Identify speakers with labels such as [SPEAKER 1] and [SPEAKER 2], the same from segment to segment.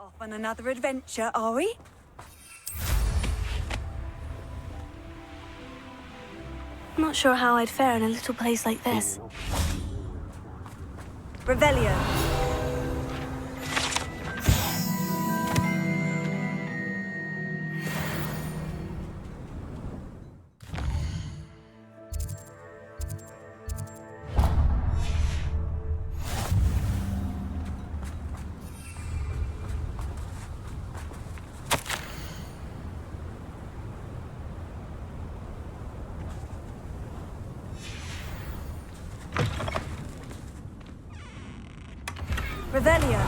[SPEAKER 1] Off on another adventure, are we?
[SPEAKER 2] I'm not sure how I'd fare in a little place like this.
[SPEAKER 1] Revelio. Revelio.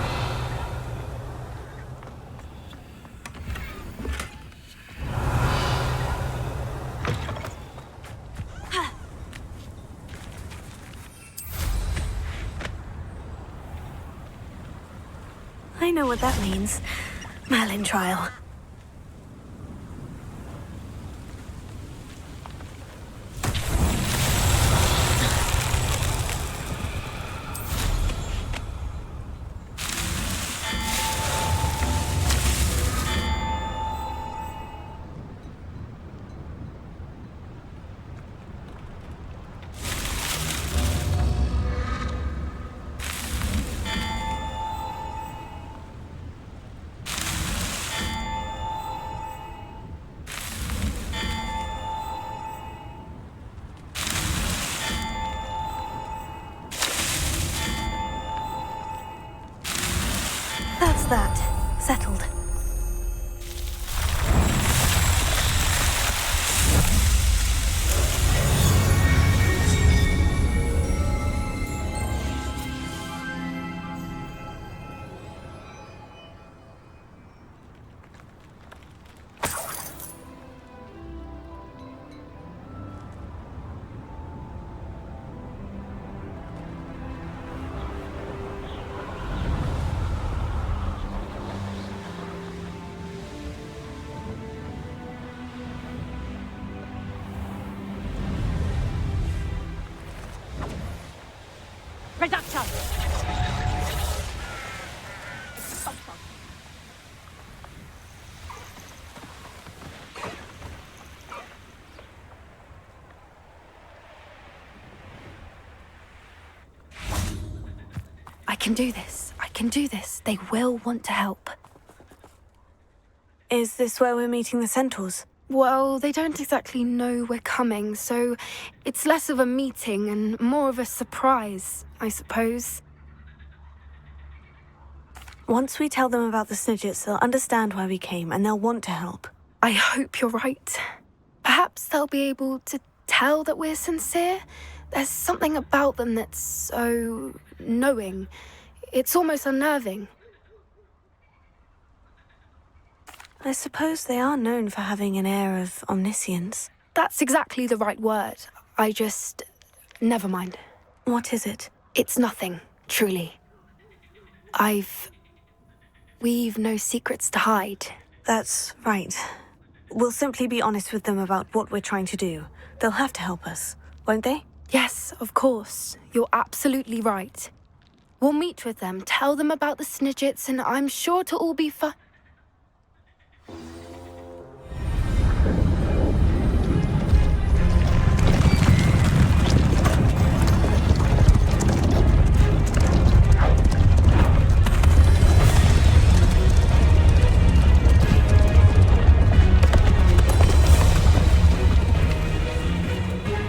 [SPEAKER 2] I know what that means. Merlin trial. That's that. Settled.
[SPEAKER 1] Reducto.
[SPEAKER 2] I can do this. I can do this. They will want to help.
[SPEAKER 3] Is this where we're meeting the centaurs?
[SPEAKER 2] Well, they don't exactly know we're coming, so it's less of a meeting and more of a surprise, I suppose.
[SPEAKER 3] Once we tell them about the Snidgets, they'll understand why we came and they'll want to help.
[SPEAKER 2] I hope you're right. Perhaps they'll be able to tell that we're sincere. There's something about them that's so knowing. It's almost unnerving.
[SPEAKER 3] I suppose they are known for having an air of omniscience.
[SPEAKER 2] That's exactly the right word. Never mind.
[SPEAKER 3] What is it?
[SPEAKER 2] It's nothing, truly. We've no secrets to hide.
[SPEAKER 3] That's right. We'll simply be honest with them about what we're trying to do. They'll have to help us, won't they?
[SPEAKER 2] Yes, of course. You're absolutely right. We'll meet with them, tell them about the Snidgets, and I'm sure to all be fine.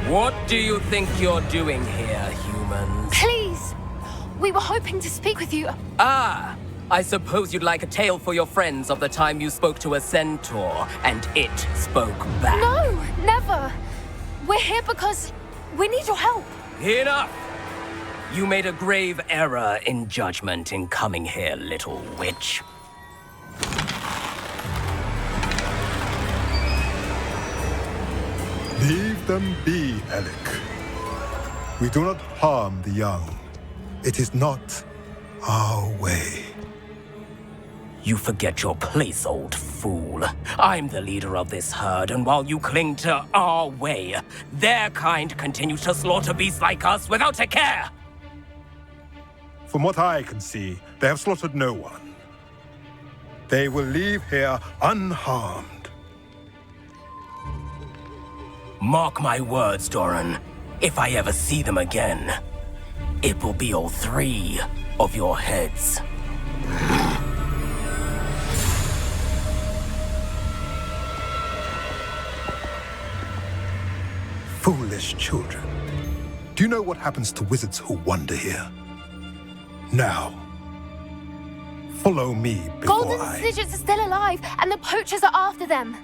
[SPEAKER 4] What do you think you're doing here, humans?
[SPEAKER 2] Please! We were hoping to speak with you.
[SPEAKER 4] Ah! I suppose you'd like a tale for your friends of the time you spoke to a centaur, and it spoke back.
[SPEAKER 2] No, never. We're here because we need your help.
[SPEAKER 4] Enough! You made a grave error in judgment in coming here, little witch.
[SPEAKER 5] Leave them be, Alec. We do not harm the young. It is not our way.
[SPEAKER 4] You forget your place, old fool. I'm the leader of this herd, and while you cling to our way, their kind continues to slaughter beasts like us without a care.
[SPEAKER 5] From what I can see, they have slaughtered no one. They will leave here unharmed.
[SPEAKER 4] Mark my words, Doran. If I ever see them again, it will be all 3 of your heads.
[SPEAKER 5] Foolish children. Do you know what happens to wizards who wander here? Now, follow me before
[SPEAKER 2] Golden
[SPEAKER 5] I...
[SPEAKER 2] Snidgets are still alive, and the poachers are after them.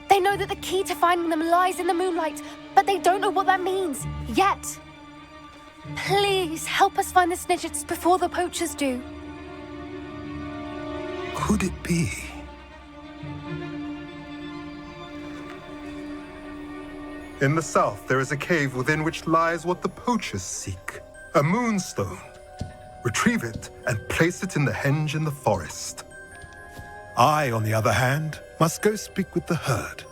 [SPEAKER 2] They know that the key to finding them lies in the moonlight, but they don't know what that means, yet. Please, help us find the Snidgets before the poachers do.
[SPEAKER 5] Could it be? In the south, there is a cave within which lies what the poachers seek. A moonstone. Retrieve it and place it in the henge in the forest. I, on the other hand, must go speak with the herd.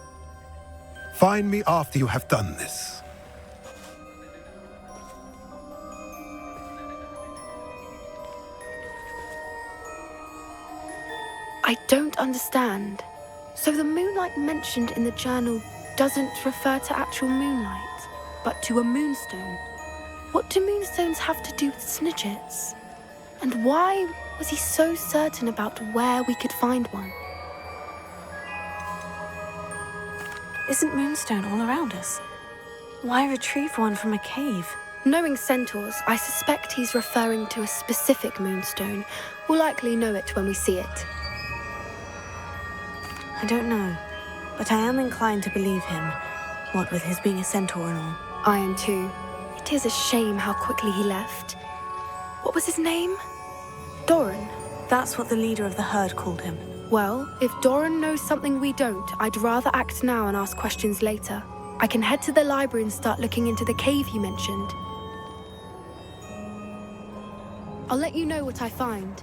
[SPEAKER 5] Find me after you have done this.
[SPEAKER 2] I don't understand. So the moonlight mentioned in the journal doesn't refer to actual moonlight, but to a moonstone. What do moonstones have to do with Snidgets? And why was he so certain about where we could find one?
[SPEAKER 3] Isn't Moonstone all around us? Why retrieve one from a cave?
[SPEAKER 2] Knowing centaurs, I suspect he's referring to a specific moonstone. We'll likely know it when we see it.
[SPEAKER 3] I don't know, but I am inclined to believe him, what with his being a centaur and all.
[SPEAKER 2] I am too. It is a shame how quickly he left. What was his name? Doran.
[SPEAKER 3] That's what the leader of the herd called him.
[SPEAKER 2] Well, if Doran knows something we don't, I'd rather act now and ask questions later. I can head to the library and start looking into the cave you mentioned. I'll let you know what I find.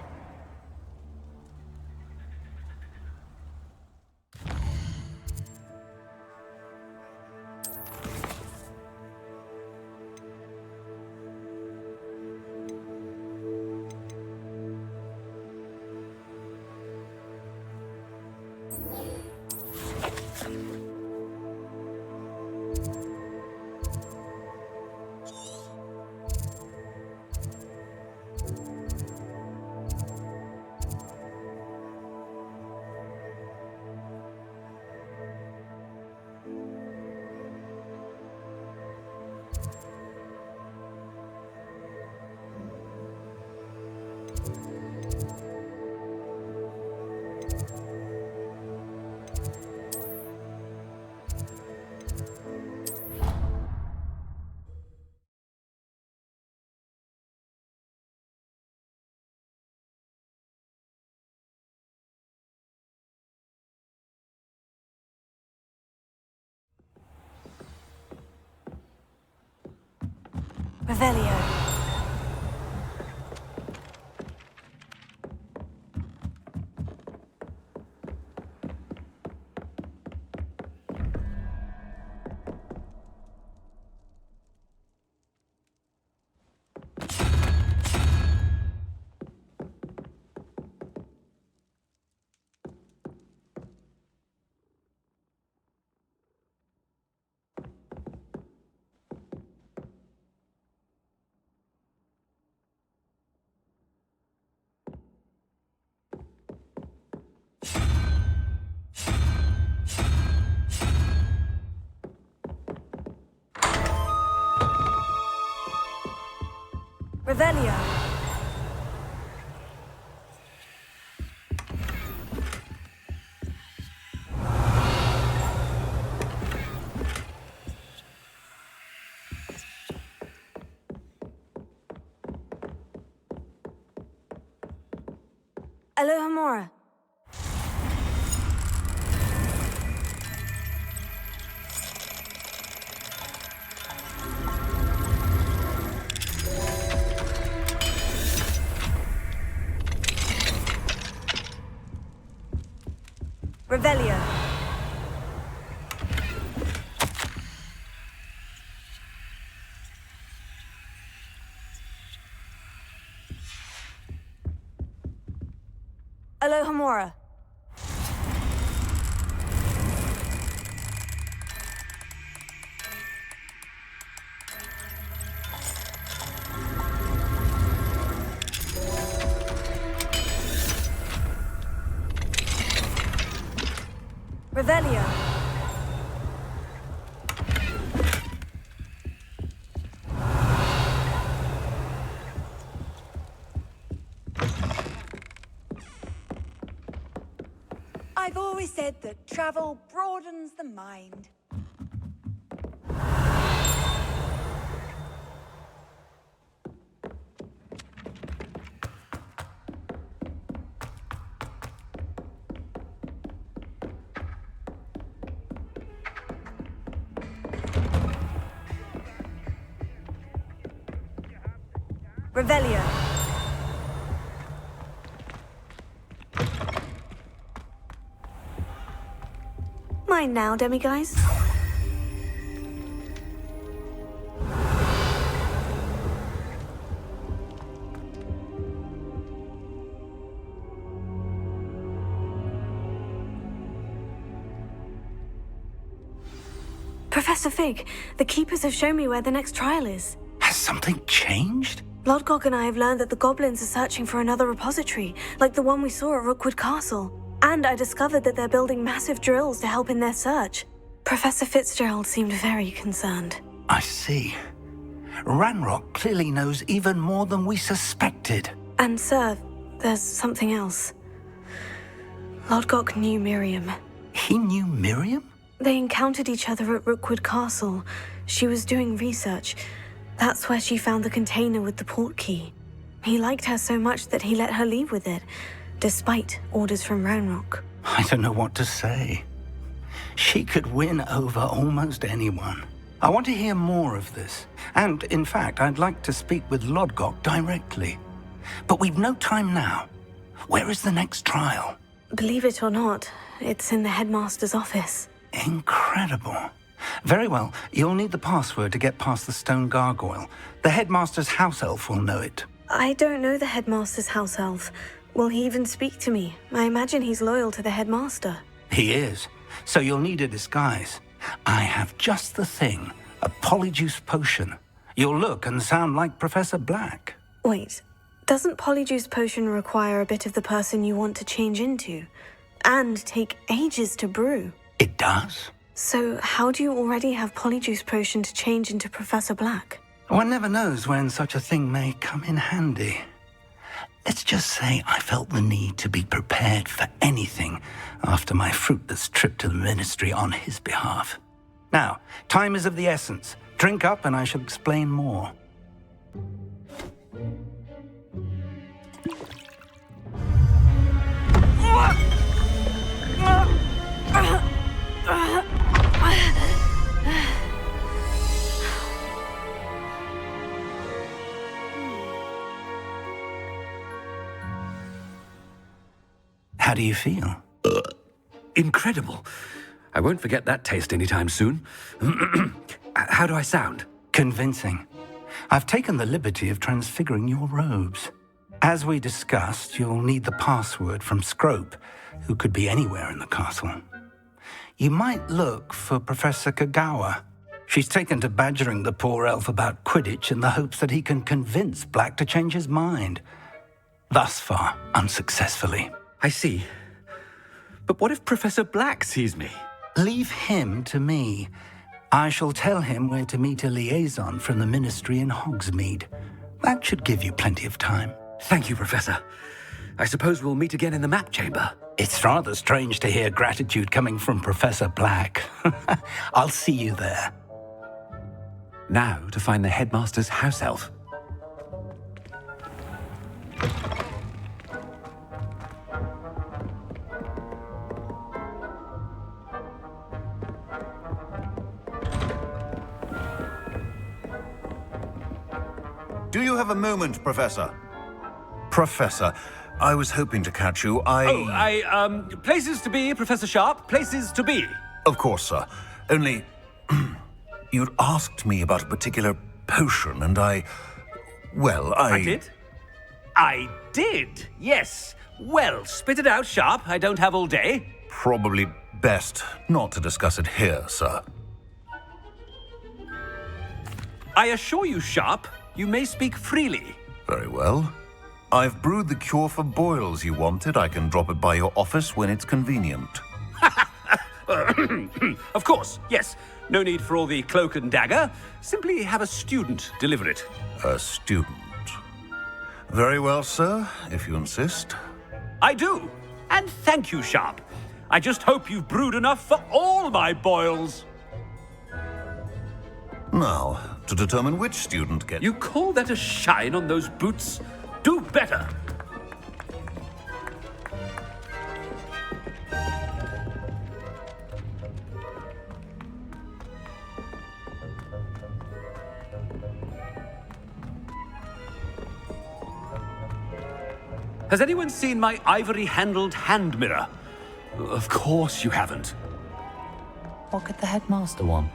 [SPEAKER 1] Revelio. Revelio. Alohomora. Revelio. Alohomora. Revelio.
[SPEAKER 6] I've always said that travel broadens the mind.
[SPEAKER 1] Revelio.
[SPEAKER 3] Mine now, demiguise. Professor Fig, the Keepers have shown me where the next trial is.
[SPEAKER 7] Has something changed?
[SPEAKER 3] Lodgok and I have learned that the goblins are searching for another repository, like the one we saw at Rookwood Castle. And I discovered that they're building massive drills to help in their search. Professor Fitzgerald seemed very concerned.
[SPEAKER 7] I see. Ranrock clearly knows even more than we suspected.
[SPEAKER 3] And sir, there's something else. Lodgok knew Miriam.
[SPEAKER 7] He knew Miriam?
[SPEAKER 3] They encountered each other at Rookwood Castle. She was doing research. That's where she found the container with the port key. He liked her so much that he let her leave with it, despite orders from Ranrock.
[SPEAKER 7] I don't know what to say. She could win over almost anyone. I want to hear more of this. And, in fact, I'd like to speak with Lodgok directly. But we've no time now. Where is the next trial?
[SPEAKER 3] Believe it or not, it's in the headmaster's office.
[SPEAKER 7] Incredible. Very well, you'll need the password to get past the stone gargoyle. The headmaster's house elf will know it.
[SPEAKER 3] I don't know the headmaster's house elf. Will he even speak to me? I imagine he's loyal to the headmaster.
[SPEAKER 7] He is, so you'll need a disguise. I have just the thing, a polyjuice potion. You'll look and sound like Professor Black.
[SPEAKER 3] Wait, doesn't Polyjuice Potion require a bit of the person you want to change into? And take ages to brew?
[SPEAKER 7] It does.
[SPEAKER 3] So how do you already have Polyjuice Potion to change into Professor Black?
[SPEAKER 7] One never knows when such a thing may come in handy. Let's just say I felt the need to be prepared for anything after my fruitless trip to the ministry on his behalf. Now, time is of the essence. Drink up and I shall explain more. How do you feel?
[SPEAKER 8] Incredible. I won't forget that taste anytime soon. How do I sound?
[SPEAKER 7] Convincing. I've taken the liberty of transfiguring your robes. As we discussed, you'll need the password from Scrope, who could be anywhere in the castle. You might look for Professor Kagawa. She's taken to badgering the poor elf about Quidditch in the hopes that he can convince Black to change his mind. Thus far, unsuccessfully.
[SPEAKER 8] I see. But what if Professor Black sees me?
[SPEAKER 7] Leave him to me. I shall tell him where to meet a liaison from the ministry in Hogsmeade. That should give you plenty of time.
[SPEAKER 8] Thank you, Professor. I suppose we'll meet again in the map chamber.
[SPEAKER 7] It's rather strange to hear gratitude coming from Professor Black. I'll see you there.
[SPEAKER 8] Now to find the headmaster's house elf.
[SPEAKER 9] Do you have a moment, Professor? Professor, I was hoping to catch you.
[SPEAKER 8] Places to be, Professor Sharp. Places to be.
[SPEAKER 9] Of course, sir. Only... you'd asked me about a particular potion, and I did?
[SPEAKER 8] I did, yes. Well, spit it out, Sharp. I don't have all day.
[SPEAKER 9] Probably best not to discuss it here, sir.
[SPEAKER 8] I assure you, Sharp, you may speak freely.
[SPEAKER 9] Very well. I've brewed the cure for boils you wanted. I can drop it by your office when it's convenient.
[SPEAKER 8] Of course, yes. No need for all the cloak and dagger. Simply have a student deliver it.
[SPEAKER 9] A student. Very well, sir, if you insist.
[SPEAKER 8] I do. And thank you, Sharp. I just hope you've brewed enough for all my boils.
[SPEAKER 9] Now, to determine which student gets...
[SPEAKER 8] You call that a shine on those boots? Do better. Has anyone seen my ivory-handled hand mirror? Of course you haven't.
[SPEAKER 10] What could the headmaster want?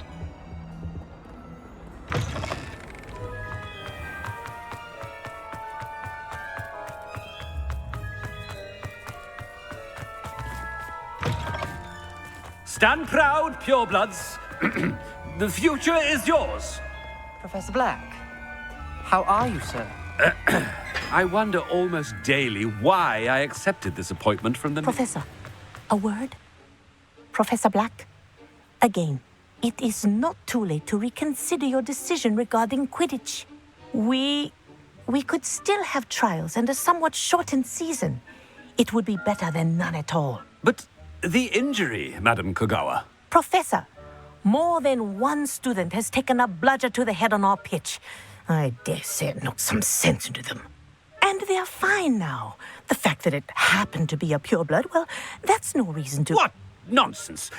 [SPEAKER 8] Stand proud, purebloods. The future is yours.
[SPEAKER 10] Professor Black, how are you, sir?
[SPEAKER 8] I wonder almost daily why I accepted this appointment from the...
[SPEAKER 11] Professor, a word? Professor Black, again, it is not too late to reconsider your decision regarding Quidditch. We could still have trials and a somewhat shortened season. It would be better than none at all.
[SPEAKER 8] But the injury, Madam Kogawa.
[SPEAKER 11] Professor, more than one student has taken a bludger to the head on our pitch. I dare say it knocked some sense into them. And they're fine now. The fact that it happened to be a pureblood, well, that's no reason to...
[SPEAKER 8] What nonsense!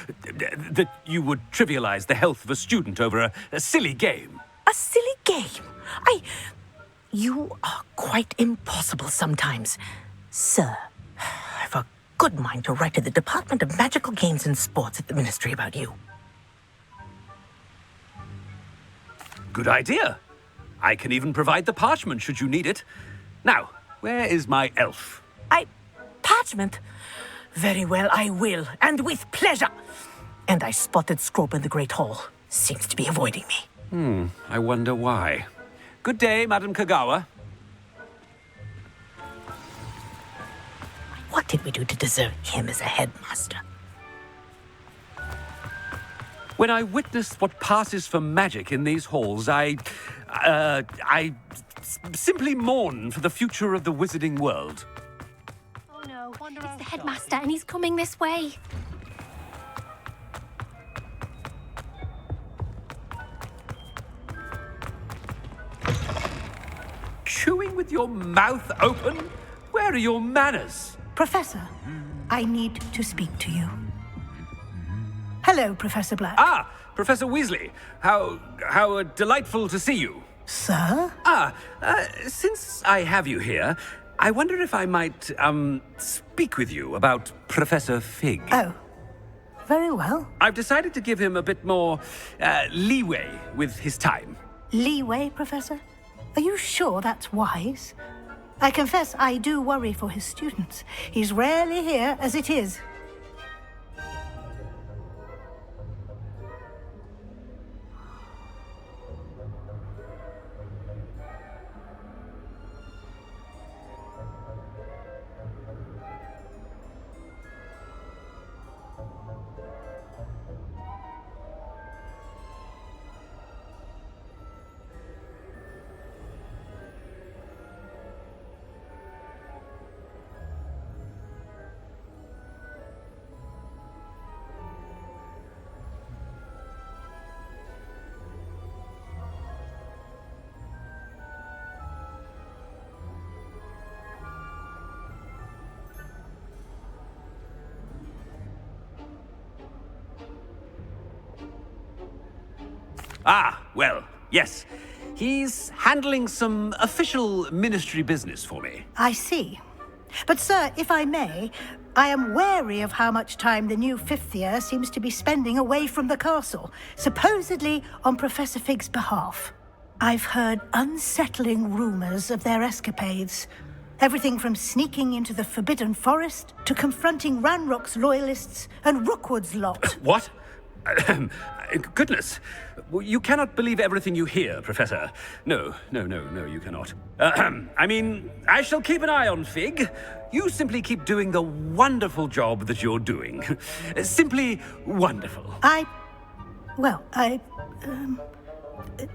[SPEAKER 8] That you would trivialize the health of a student over a silly game.
[SPEAKER 11] A silly game? You are quite impossible sometimes. Sir, I've a good mind to write to the Department of Magical Games and Sports at the Ministry about you.
[SPEAKER 8] Good idea. I can even provide the parchment should you need it. Now, where is my elf?
[SPEAKER 11] Parchment? Very well, I will, and with pleasure. And I spotted Scrope in the Great Hall. Seems to be avoiding me.
[SPEAKER 8] I wonder why. Good day, Madam Kogawa.
[SPEAKER 11] What did we do to deserve him as a headmaster?
[SPEAKER 8] When I witness what passes for magic in these halls, I simply mourn for the future of the wizarding world.
[SPEAKER 2] Oh no, it's the headmaster and he's coming this way.
[SPEAKER 8] Chewing with your mouth open? Where are your manners?
[SPEAKER 12] Professor, I need to speak to you. Hello, Professor Black.
[SPEAKER 8] Ah, Professor Weasley. How delightful to see you.
[SPEAKER 12] Sir?
[SPEAKER 8] Since I have you here, I wonder if I might, speak with you about Professor Fig.
[SPEAKER 12] Oh, very well.
[SPEAKER 8] I've decided to give him a bit more, leeway with his time.
[SPEAKER 12] Leeway, Professor? Are you sure that's wise? I confess I do worry for his students. He's rarely here as it is.
[SPEAKER 8] Well, yes. He's handling some official ministry business for me.
[SPEAKER 12] I see. But, sir, if I may, I am wary of how much time the new fifth year seems to be spending away from the castle, supposedly on Professor Fig's behalf. I've heard unsettling rumors of their escapades. Everything from sneaking into the Forbidden Forest to confronting Ranrock's loyalists and Rookwood's lot.
[SPEAKER 8] What? Goodness. You cannot believe everything you hear, Professor. No, you cannot. I mean, I shall keep an eye on Fig. You simply keep doing the wonderful job that you're doing. Simply wonderful.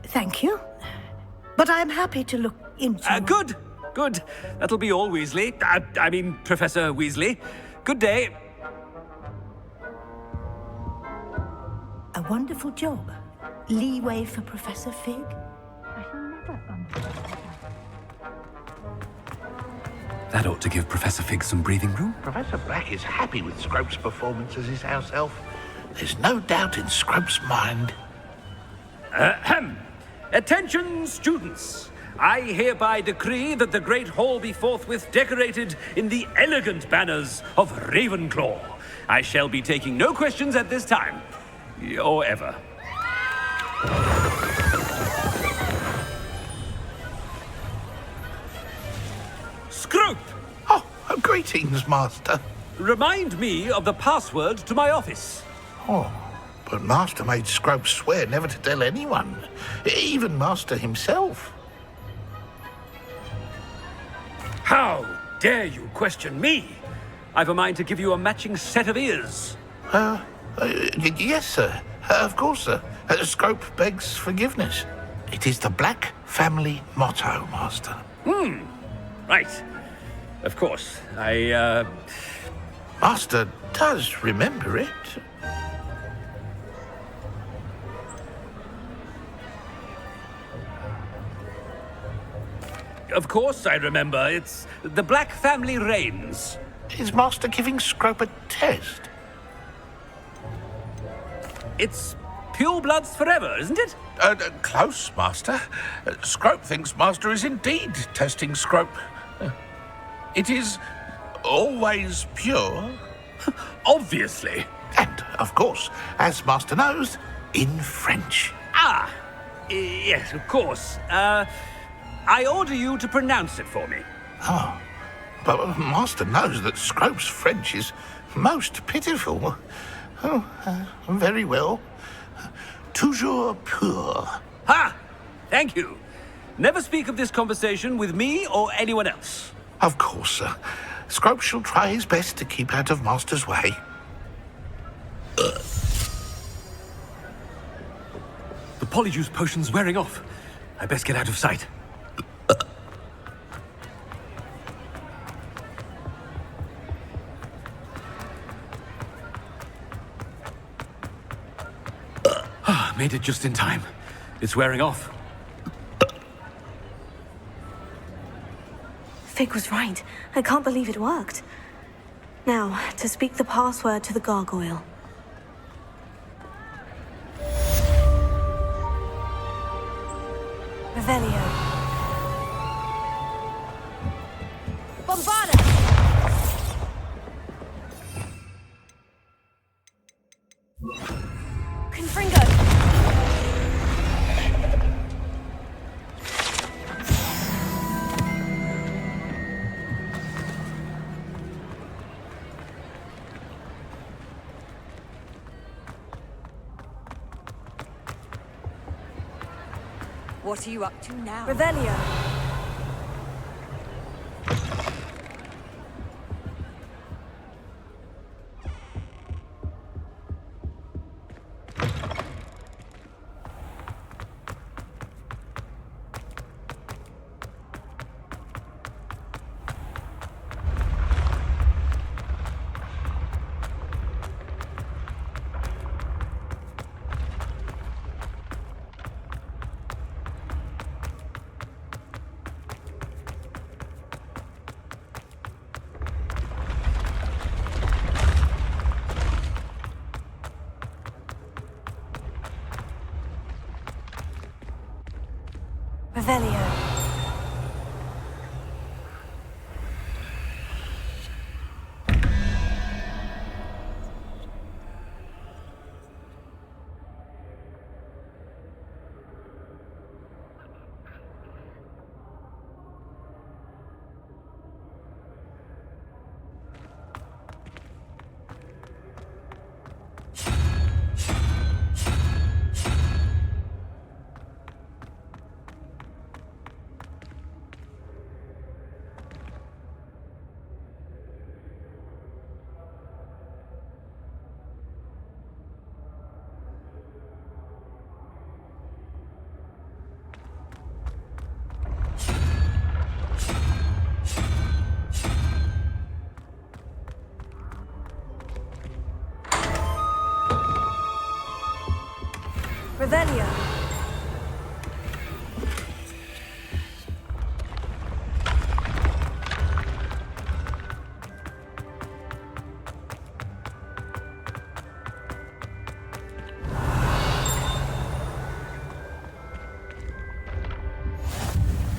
[SPEAKER 12] Thank you. But I'm happy to look into...
[SPEAKER 8] Good. That'll be all, Weasley. I mean, Professor Weasley. Good day.
[SPEAKER 12] A wonderful job. Leeway for Professor Fig? I shall never understand.
[SPEAKER 8] That ought to give Professor Fig some breathing room.
[SPEAKER 13] Professor Black is happy with Scrope's performance as his house elf. There's no doubt in Scrope's mind.
[SPEAKER 8] Attention, students! I hereby decree that the Great Hall be forthwith decorated in the elegant banners of Ravenclaw. I shall be taking no questions at this time. Or ever. Scrope!
[SPEAKER 13] Oh, greetings, Master.
[SPEAKER 8] Remind me of the password to my office.
[SPEAKER 13] Oh, but Master made Scrope swear never to tell anyone, even Master himself.
[SPEAKER 8] How dare you question me? I've a mind to give you a matching set of ears.
[SPEAKER 13] Yes, sir. Of course, sir. Scrope begs forgiveness. It is the Black family motto, Master.
[SPEAKER 8] Right. Of course.
[SPEAKER 13] Master does remember it.
[SPEAKER 8] Of course I remember. It's the Black family reigns.
[SPEAKER 13] Is Master giving Scrope a test?
[SPEAKER 8] It's purebloods forever, isn't it?
[SPEAKER 13] Close, Master. Scrope thinks Master is indeed testing Scrope. It is always pure.
[SPEAKER 8] Obviously.
[SPEAKER 13] And, of course, as Master knows, in French.
[SPEAKER 8] Yes, of course. I order you to pronounce it for me.
[SPEAKER 13] Oh, but Master knows that Scrope's French is most pitiful. Oh, very well. Toujours pur.
[SPEAKER 8] Ha! Thank you. Never speak of this conversation with me or anyone else.
[SPEAKER 13] Of course, sir. Scrope shall try his best to keep out of Master's way.
[SPEAKER 8] The polyjuice potion's wearing off. I best get out of sight. Made it just in time. It's wearing off.
[SPEAKER 3] Fig was right. I can't believe it worked. Now, to speak the password to the gargoyle.
[SPEAKER 1] Revelio. Bombarda! Confringo!
[SPEAKER 6] What are you up to now?
[SPEAKER 1] Revelio. Revelio. Revelio.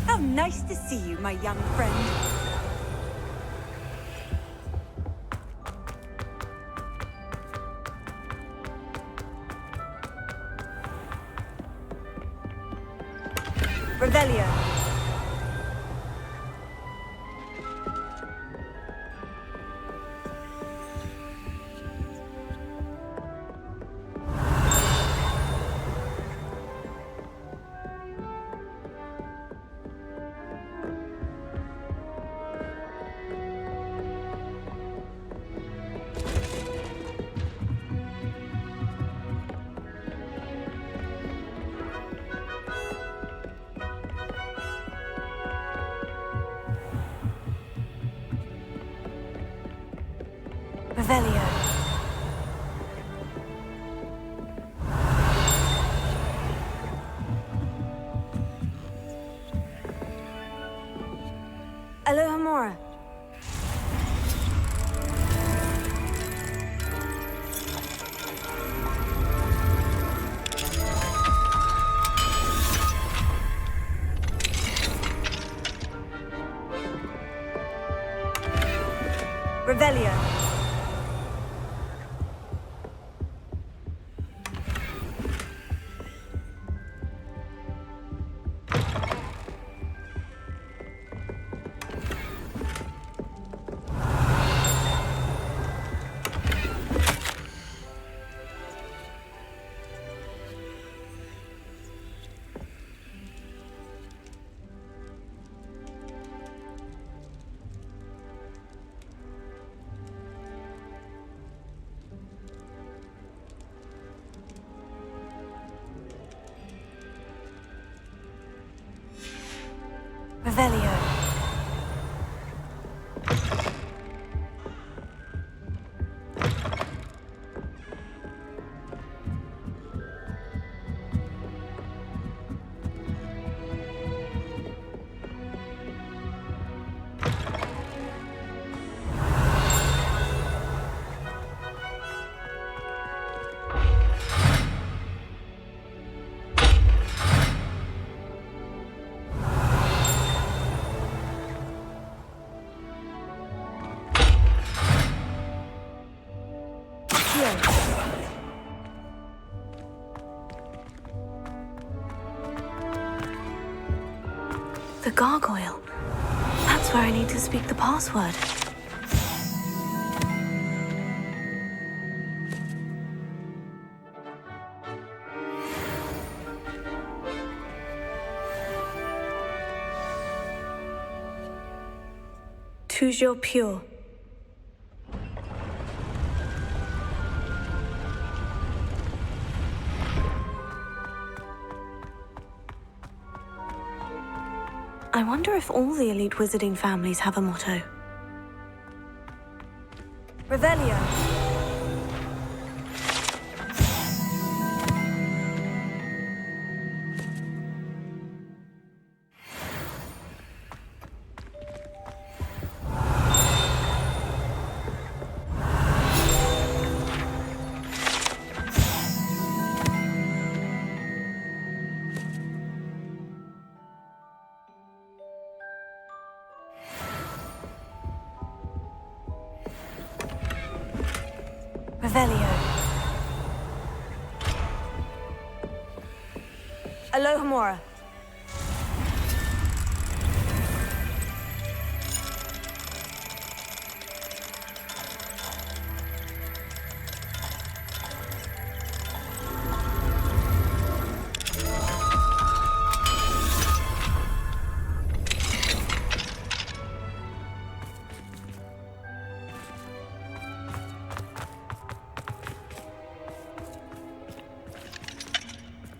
[SPEAKER 6] How nice to see you, my young friend.
[SPEAKER 1] Revelio. Revelio. Alohomora. Revelio. Revelio.
[SPEAKER 3] The gargoyle. That's where I need to speak the password. Toujours pure. I wonder if all the elite wizarding families have a motto.
[SPEAKER 1] Revelio. Revelio. Alohomora.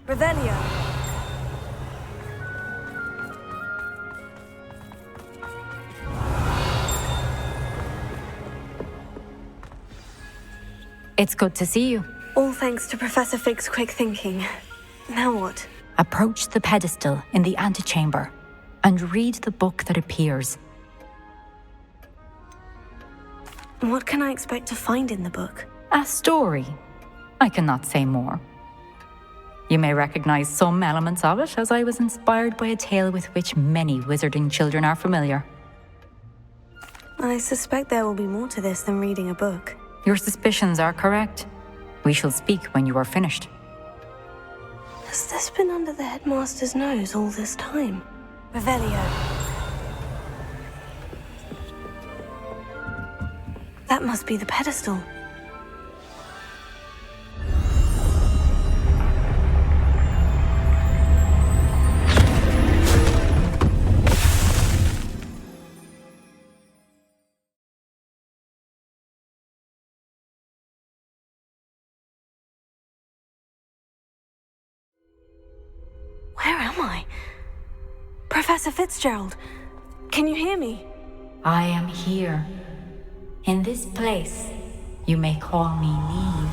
[SPEAKER 1] Revelio.
[SPEAKER 14] It's good to see you.
[SPEAKER 3] All thanks to Professor Fig's quick thinking. Now what?
[SPEAKER 14] Approach the pedestal in the antechamber and read the book that appears.
[SPEAKER 3] What can I expect to find in the book?
[SPEAKER 14] A story. I cannot say more. You may recognize some elements of it, as I was inspired by a tale with which many wizarding children are familiar.
[SPEAKER 3] I suspect there will be more to this than reading a book.
[SPEAKER 14] Your suspicions are correct. We shall speak when you are finished.
[SPEAKER 3] Has this been under the headmaster's nose all this time?
[SPEAKER 1] Revelio.
[SPEAKER 3] That must be the pedestal. Where am I? Professor Fitzgerald, can you hear me?
[SPEAKER 14] I am here. In this place, you may call me Neve.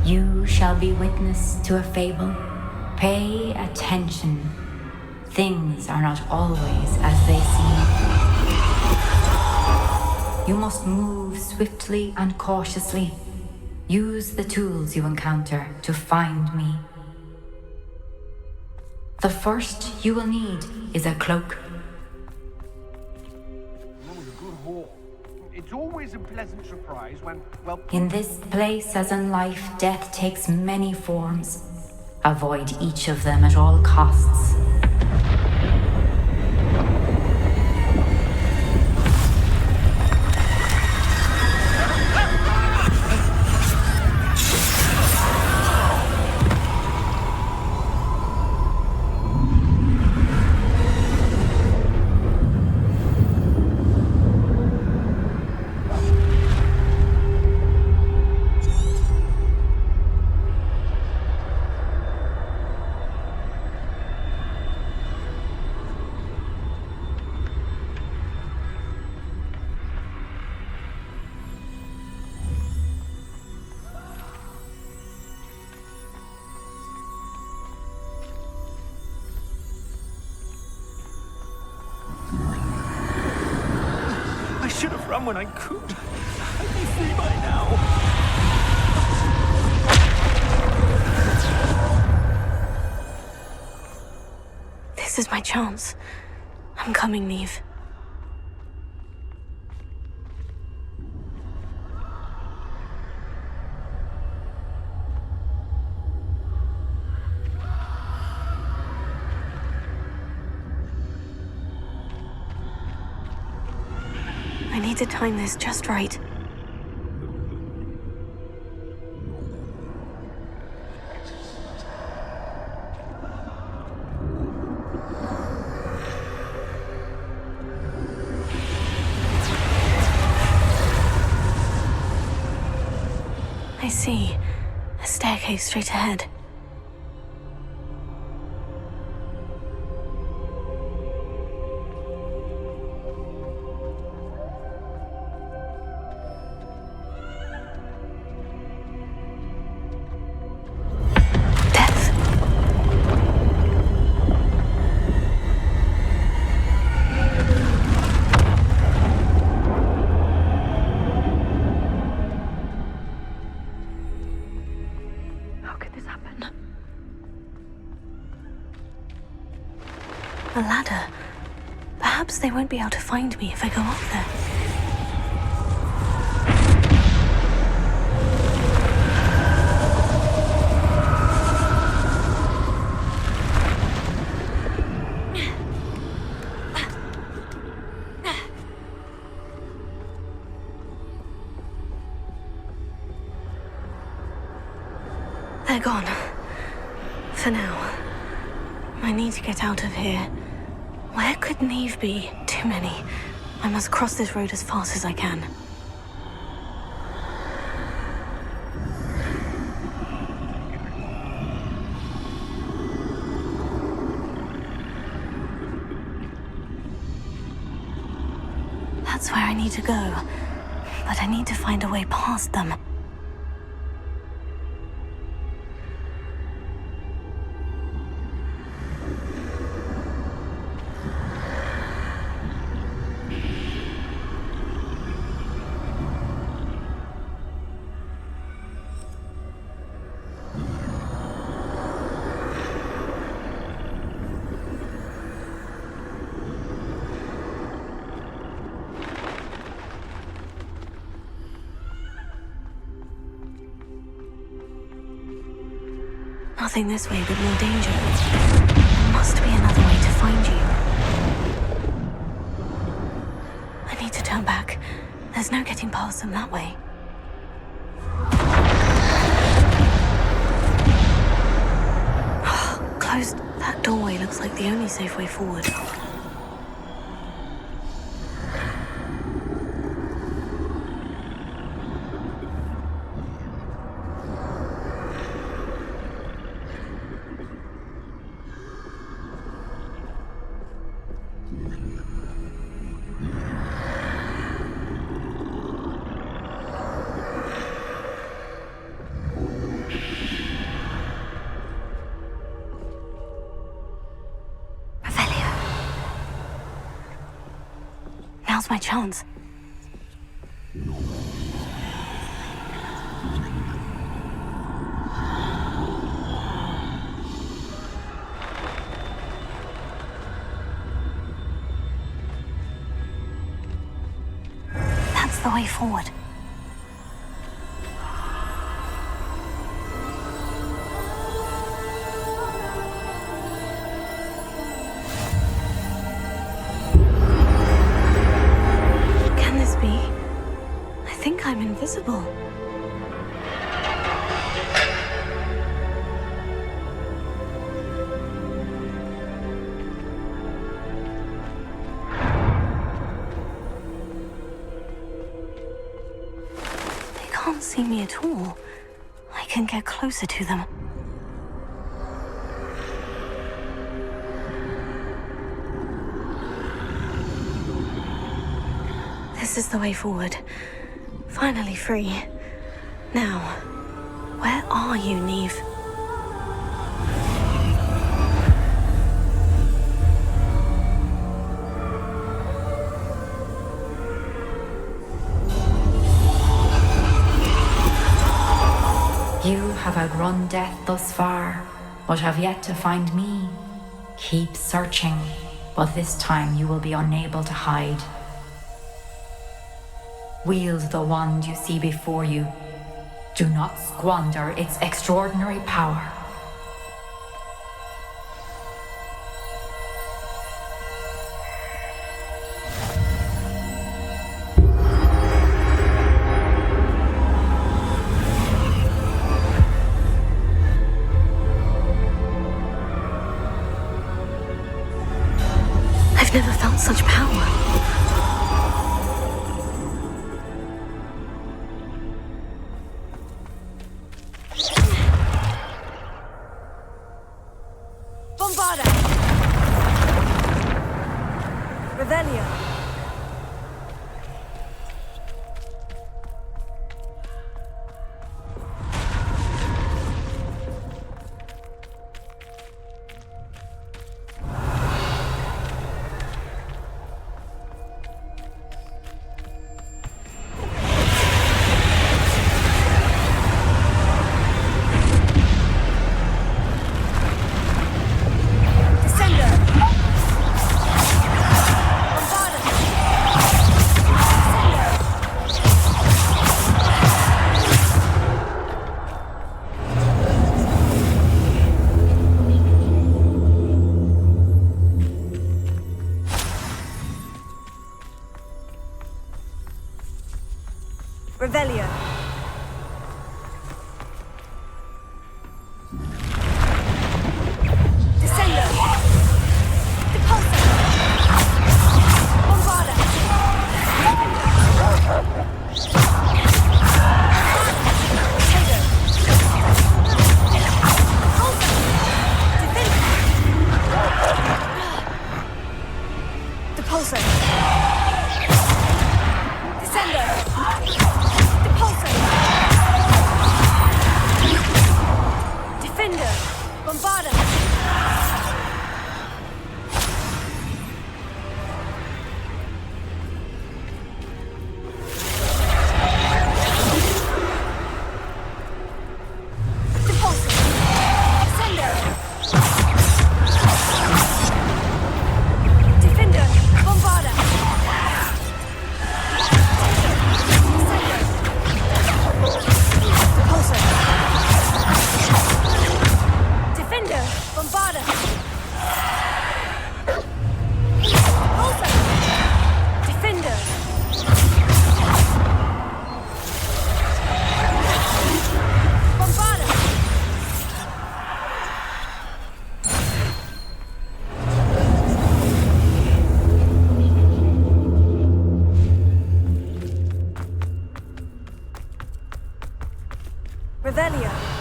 [SPEAKER 14] You shall be witness to a fable. Pay attention. Things are not always as they seem. You must move swiftly and cautiously. Use the tools you encounter to find me. The first you will need is a cloak.
[SPEAKER 15] It's always a pleasant surprise when, well...
[SPEAKER 14] In this place, as in life, death takes many forms. Avoid each of them at all costs.
[SPEAKER 15] I should have run when I could. I'd be free by now.
[SPEAKER 3] This is my chance. I'm coming, Neve. I need to time this just right. I see. A staircase straight ahead. A ladder. Perhaps they won't be able to find me if I go up there. They're gone. For now. I need to get out of here. Where could Neve be? Too many. I must cross this road as fast as I can. That's where I need to go. But I need to find a way past them. Nothing this way but more danger. There must be another way to find you. I need to turn back. There's no getting past them that way. Closed. That doorway looks like the only safe way forward. Now's my chance. That's the way forward. I'm invisible. They can't see me at all. I can get closer to them. This is the way forward. Finally free. Now, where are you, Neve?
[SPEAKER 14] You have outrun death thus far, but have yet to find me. Keep searching, but this time you will be unable to hide. Wield the wand you see before you. Do not squander its extraordinary power.
[SPEAKER 3] I've never felt such power.
[SPEAKER 1] Revelio. Descendo. Depulso. Bombarda. Potato. Depulso. Descendo. Revelio.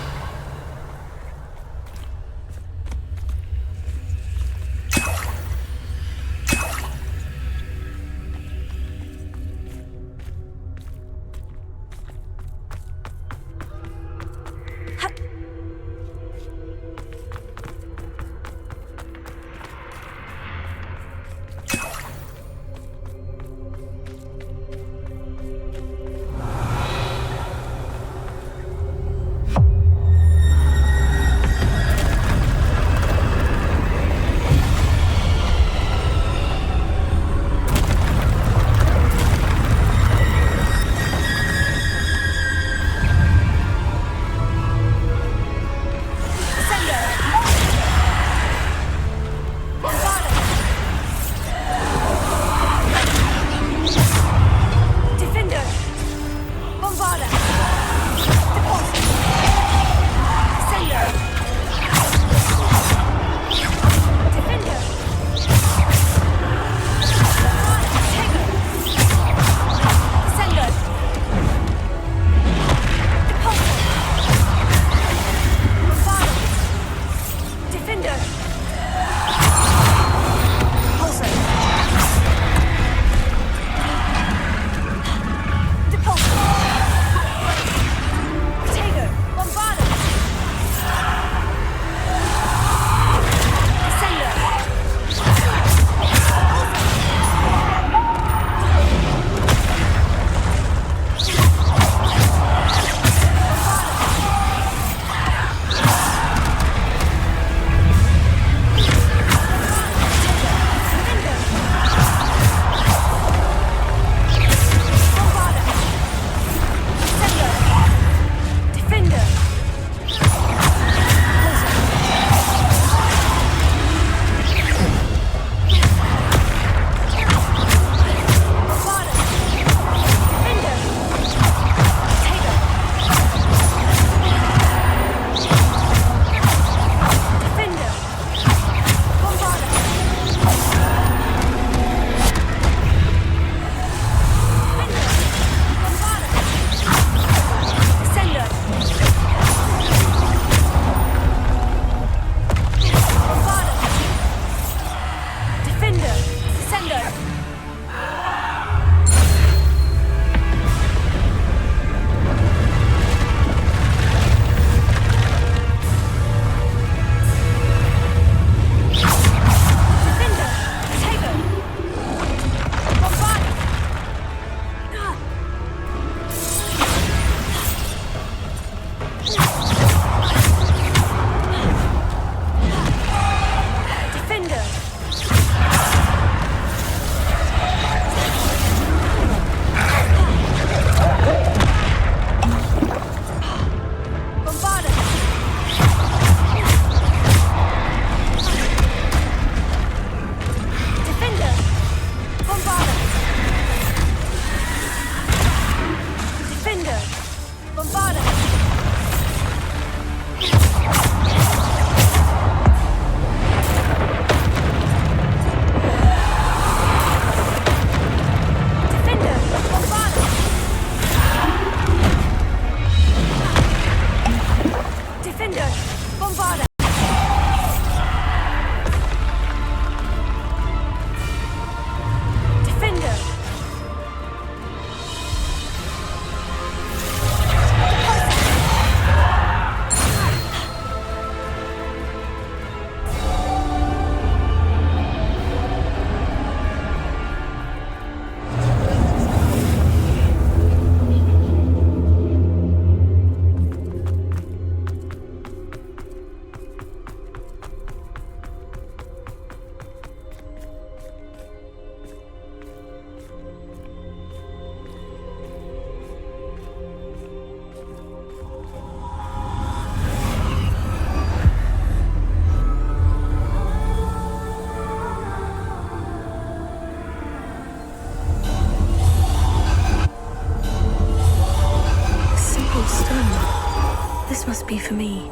[SPEAKER 3] This must be for me.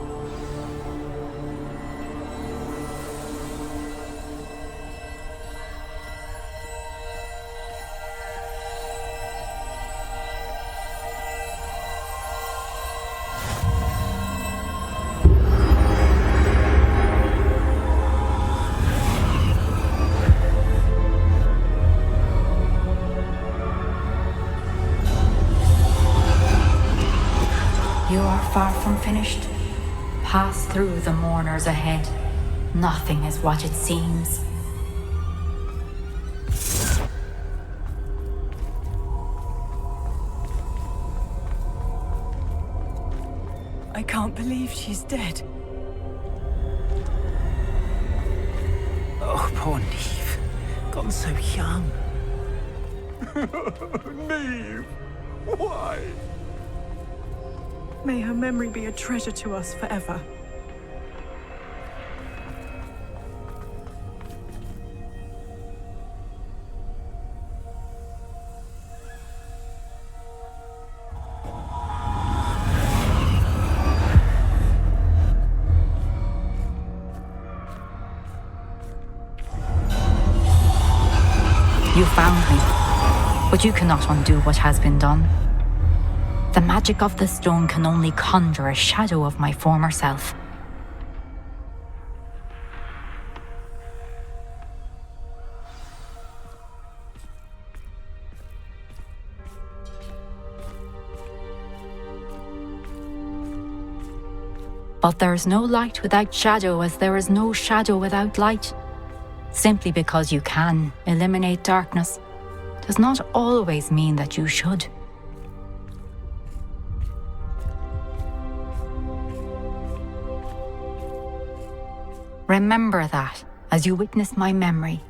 [SPEAKER 14] finished, pass through the mourners ahead. Nothing is what it seems.
[SPEAKER 6] I can't believe she's dead.
[SPEAKER 15] Oh, poor Neve. Gone so young.
[SPEAKER 16] Neve! Why?
[SPEAKER 6] May her memory be a treasure to us forever.
[SPEAKER 14] You found me, but you cannot undo what has been done. The magic of the stone can only conjure a shadow of my former self. But there is no light without shadow, as there is no shadow without light. Simply because you can eliminate darkness does not always mean that you should. Remember that as you witness my memory.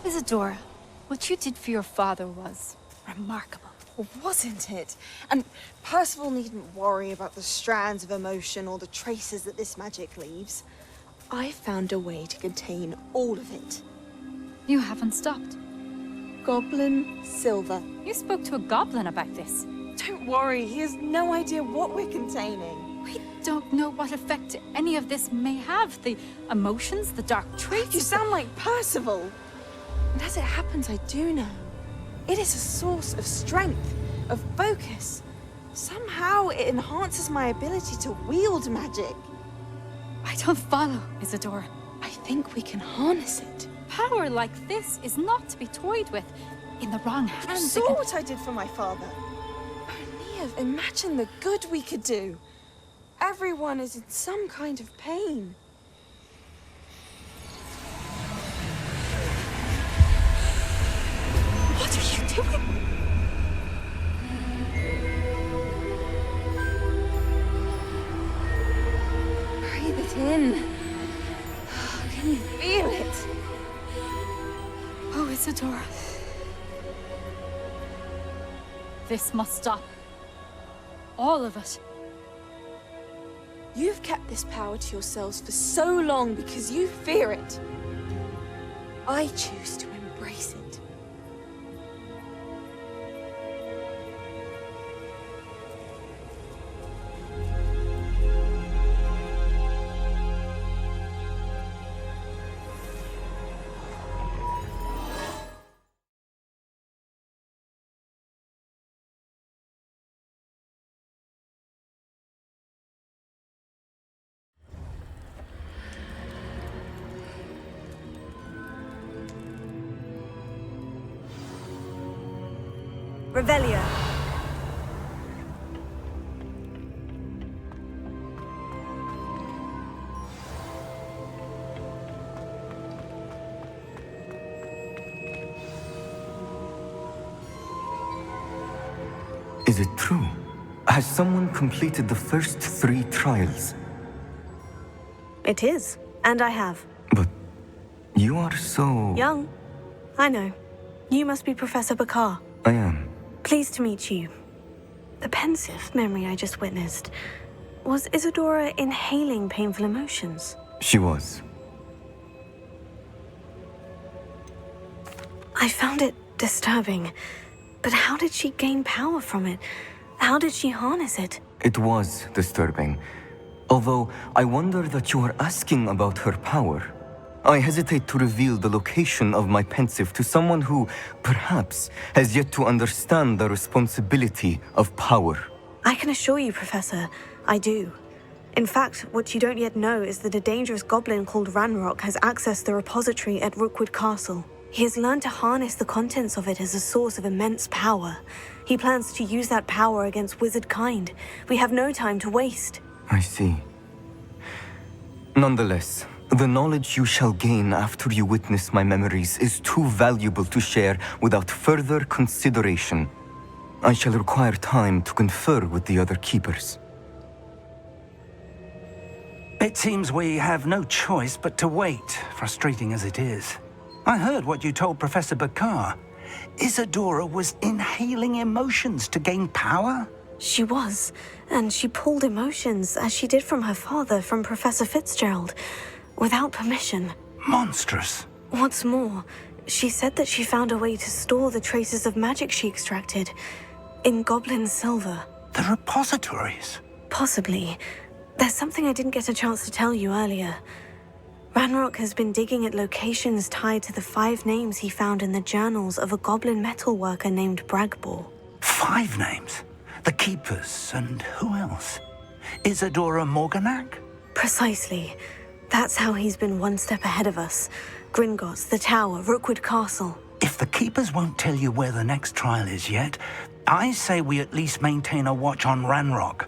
[SPEAKER 1] Isadora, what you did for your father was remarkable.
[SPEAKER 17] Well, wasn't it? And Percival needn't worry about the strands of emotion or the traces that this magic leaves. I found a way to contain all of it.
[SPEAKER 1] You haven't stopped.
[SPEAKER 17] Goblin Silver.
[SPEAKER 1] You spoke to a goblin about this.
[SPEAKER 17] Don't worry, he has no idea what we're containing.
[SPEAKER 1] We don't know what effect any of this may have. The emotions, the dark traits.
[SPEAKER 17] You sound like Percival. And as it happens, I do know. It is a source of strength, of focus. Somehow it enhances my ability to wield magic.
[SPEAKER 1] I don't follow, Isadora.
[SPEAKER 17] I think we can harness it.
[SPEAKER 1] Power like this is not to be toyed with. In the wrong hands.
[SPEAKER 17] You saw what I did for my father. Only imagine the good we could do. Everyone is in some kind of pain.
[SPEAKER 1] What are you doing?
[SPEAKER 17] Breathe it in. Can you feel it?
[SPEAKER 1] Oh, Isadora. This must stop. All of it.
[SPEAKER 17] You've kept this power to yourselves for so long because you fear it. I choose to embrace it. Revelio.
[SPEAKER 18] Is it true? Has someone completed the first 3 trials?
[SPEAKER 3] It is, and I have.
[SPEAKER 18] But you are so...
[SPEAKER 3] Young. I know. You must be Professor Bakar.
[SPEAKER 18] I am.
[SPEAKER 3] Pleased to meet you. The pensive memory I just witnessed. Was Isadora inhaling painful emotions?
[SPEAKER 18] She was.
[SPEAKER 3] I found it disturbing. But how did she gain power from it? How did she harness it?
[SPEAKER 18] It was disturbing. Although I wonder that you are asking about her power. I hesitate to reveal the location of my pensive to someone who, perhaps, has yet to understand the responsibility of power.
[SPEAKER 3] I can assure you, Professor, I do. In fact, what you don't yet know is that a dangerous goblin called Ranrock has accessed the repository at Rookwood Castle. He has learned to harness the contents of it as a source of immense power. He plans to use that power against wizard kind. We have no time to waste.
[SPEAKER 18] I see. Nonetheless, the knowledge you shall gain after you witness my memories is too valuable to share without further consideration. I shall require time to confer with the other keepers.
[SPEAKER 7] It seems we have no choice but to wait, frustrating as it is. I heard what you told Professor Bakar. Isadora was inhaling emotions to gain power?
[SPEAKER 3] She was, and she pulled emotions, as she did from her father, from Professor Fitzgerald, without permission.
[SPEAKER 7] Monstrous.
[SPEAKER 3] What's more, she said that she found a way to store the traces of magic she extracted in goblin silver.
[SPEAKER 7] The repositories?
[SPEAKER 3] Possibly. There's something I didn't get a chance to tell you earlier. Ranrock has been digging at locations tied to the 5 names he found in the journals of a goblin metalworker named Bragbor.
[SPEAKER 7] 5 names? The Keepers, and who else? Isadora Morganac?
[SPEAKER 3] Precisely. That's how he's been one step ahead of us. Gringotts, the Tower, Rookwood Castle.
[SPEAKER 7] If the Keepers won't tell you where the next trial is yet, I say we at least maintain a watch on Ranrock.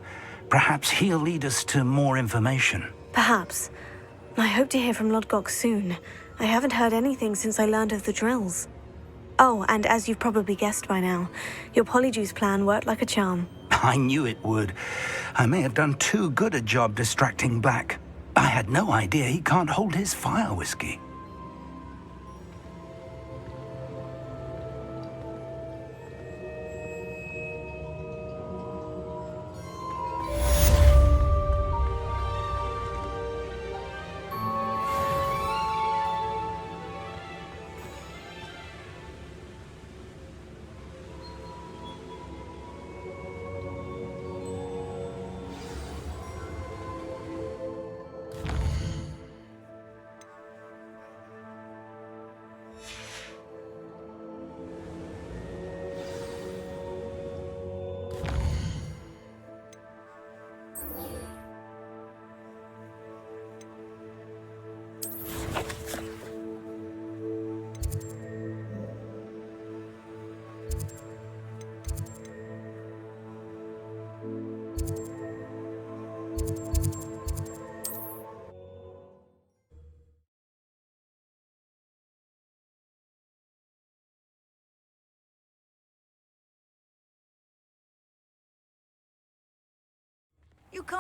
[SPEAKER 7] Perhaps he'll lead us to more information.
[SPEAKER 3] Perhaps. I hope to hear from Lodgok soon. I haven't heard anything since I learned of the drills. Oh, and as you've probably guessed by now, your Polyjuice plan worked like a charm.
[SPEAKER 7] I knew it would. I may have done too good a job distracting Black. I had no idea he can't hold his fire whiskey.
[SPEAKER 6] You can't.